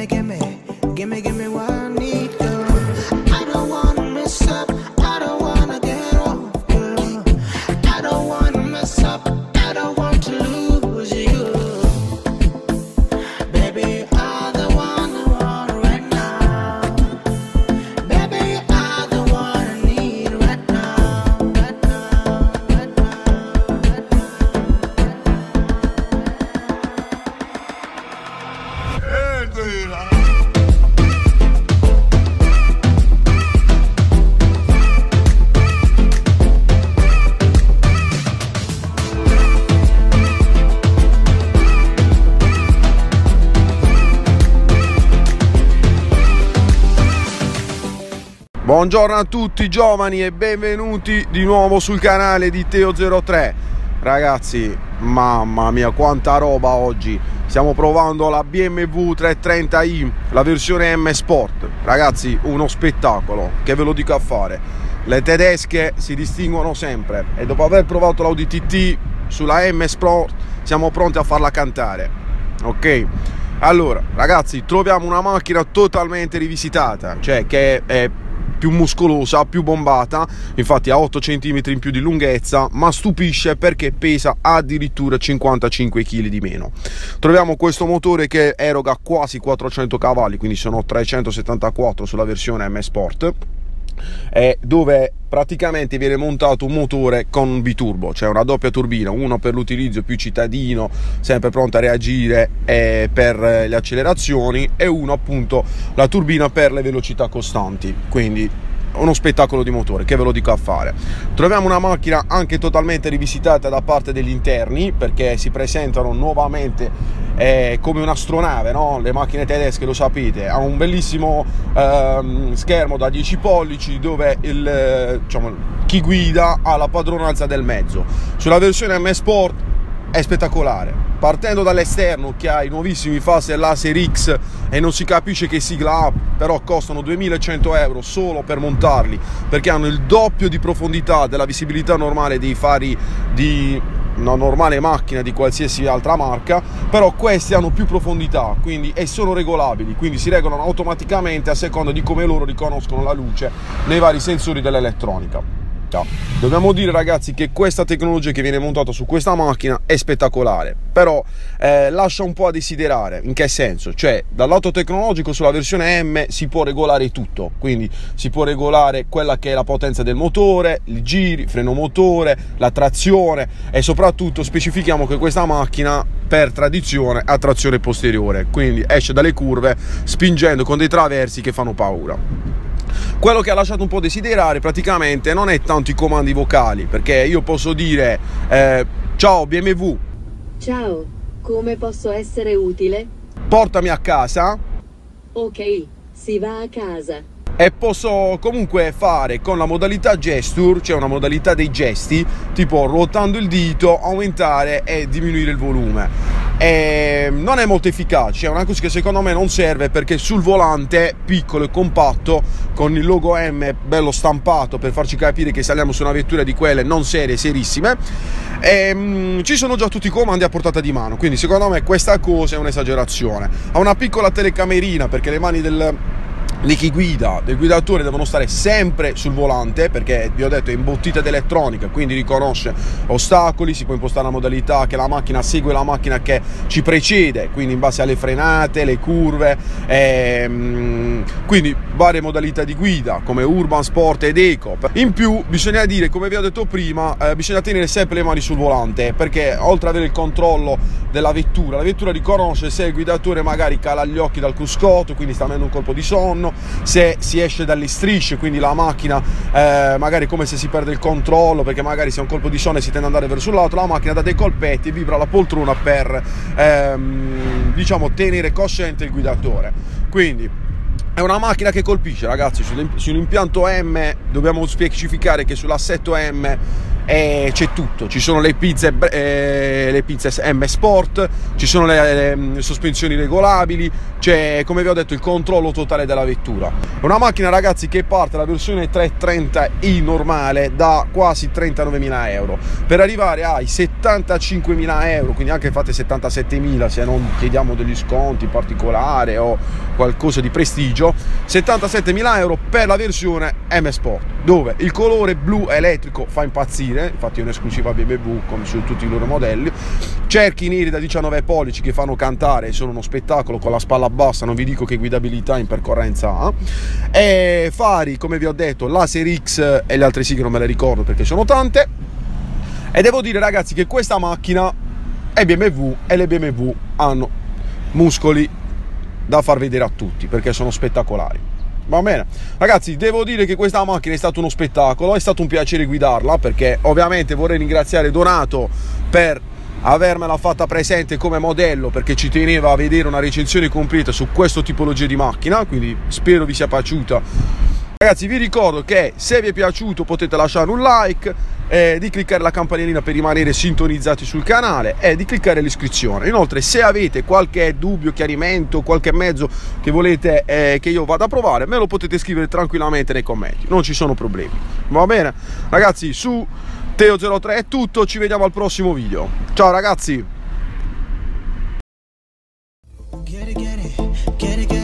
give me what I need, girl. I don't wanna mess up, I don't wanna get off, girl. I don't wanna mess up, I don't want to lose you. Baby, you're the one I want right now. Baby, you're the one I need right now, right now, right now, right now. Buongiorno a tutti giovani e benvenuti di nuovo sul canale di Teo03. Ragazzi, mamma mia quanta roba oggi. Stiamo provando la BMW 330i, la versione M Sport. Ragazzi, uno spettacolo, che ve lo dico a fare. Le tedesche si distinguono sempre e dopo aver provato l'Audi TT sulla M Sport siamo pronti a farla cantare. Ok? Allora, ragazzi, troviamo una macchina totalmente rivisitata, cioè che è più muscolosa, più bombata, infatti ha 8 cm in più di lunghezza, ma stupisce perché pesa addirittura 55 kg di meno. Troviamo questo motore che eroga quasi 400 cavalli, quindi sono 374 sulla versione M Sport, dove praticamente viene montato un motore con biturbo, cioè una doppia turbina, uno per l'utilizzo più cittadino, sempre pronto a reagire per le accelerazioni, e uno appunto la turbina per le velocità costanti, quindi uno spettacolo di motore, che ve lo dico a fare. Troviamo una macchina anche totalmente rivisitata da parte degli interni, perché si presentano nuovamente come un'astronave, no? Le macchine tedesche, lo sapete, ha un bellissimo schermo da 10 pollici dove chi guida ha la padronanza del mezzo. Sulla versione M Sport è spettacolare, partendo dall'esterno che ha i nuovissimi phaser laser X e non si capisce che sigla ha, però costano 2100 euro solo per montarli, perché hanno il doppio di profondità della visibilità normale dei fari di una normale macchina di qualsiasi altra marca, però questi hanno più profondità, quindi, e sono regolabili, quindi si regolano automaticamente a seconda di come loro riconoscono la luce nei vari sensori dell'elettronica. Dobbiamo dire, ragazzi, che questa tecnologia che viene montata su questa macchina è spettacolare, però lascia un po' a desiderare. In che senso? Cioè, dal lato tecnologico sulla versione M si può regolare tutto, quindi si può regolare quella che è la potenza del motore, i giri, freno motore, la trazione, e soprattutto specifichiamo che questa macchina per tradizione ha trazione posteriore, quindi esce dalle curve spingendo con dei traversi che fanno paura. Quello che ha lasciato un po' desiderare praticamente non è tanto i comandi vocali, perché io posso dire ciao BMW, ciao, come posso essere utile? Portami a casa. Ok, si va a casa. E posso comunque fare con la modalità gesture, cioè una modalità dei gesti, tipo ruotando il dito, aumentare e diminuire il volume. Non è molto efficace, è una cosa che secondo me non serve, perché sul volante piccolo e compatto con il logo M bello stampato per farci capire che saliamo su una vettura di quelle non serie, serissime, ci sono già tutti i comandi a portata di mano, quindi secondo me questa cosa è un'esagerazione. Ha una piccola telecamerina, perché le mani di chi guida, del guidatore, devono stare sempre sul volante, perché vi ho detto è imbottita d'elettronica, quindi riconosce ostacoli, si può impostare la modalità che la macchina segue la macchina che ci precede, quindi in base alle frenate, le curve, quindi varie modalità di guida come urban, sport ed eco. In più bisogna dire, come vi ho detto prima, bisogna tenere sempre le mani sul volante, perché oltre ad avere il controllo della vettura, la vettura riconosce se il guidatore magari cala gli occhi dal cruscotto, quindi sta avendo un colpo di sonno, se si esce dalle strisce, quindi la macchina magari come se si perde il controllo, perché magari se è un colpo di sonno e si tende ad andare verso l'altro, la macchina dà dei colpetti e vibra la poltrona per diciamo tenere cosciente il guidatore. Quindi è una macchina che colpisce, ragazzi. Sull'impianto M dobbiamo specificare che sull'assetto M e c'è tutto, ci sono le pizze M Sport, ci sono le sospensioni regolabili, c'è, come vi ho detto, il controllo totale della vettura. È una macchina, ragazzi, che parte la versione 330i normale da quasi 39.000 euro per arrivare ai 75.000 euro, quindi anche fate 77.000 se non chiediamo degli sconti in particolare o qualcosa di prestigio. 77.000 euro per la versione M Sport, dove il colore blu elettrico fa impazzire, infatti è un'esclusiva BMW come su tutti i loro modelli, cerchi neri da 19 pollici che fanno cantare, sono uno spettacolo, con la spalla bassa, non vi dico che guidabilità in percorrenza ha, e fari, come vi ho detto, laser X e le altre sì che non me le ricordo perché sono tante. E devo dire, ragazzi, che questa macchina è BMW e le BMW hanno muscoli da far vedere a tutti perché sono spettacolari. Va bene, ragazzi, devo dire che questa macchina è stato uno spettacolo, è stato un piacere guidarla, perché ovviamente vorrei ringraziare Donato per avermela fatta presente come modello, perché ci teneva a vedere una recensione completa su questo tipologia di macchina, quindi spero vi sia piaciuta. Ragazzi, vi ricordo che se vi è piaciuto potete lasciare un like, di cliccare la campanellina per rimanere sintonizzati sul canale e di cliccare l'iscrizione. Inoltre, se avete qualche dubbio, chiarimento, qualche mezzo che volete che io vada a provare, me lo potete scrivere tranquillamente nei commenti, non ci sono problemi. Va bene, ragazzi, su Teo03 è tutto, ci vediamo al prossimo video. Ciao ragazzi. Get it, get it, get it, get it.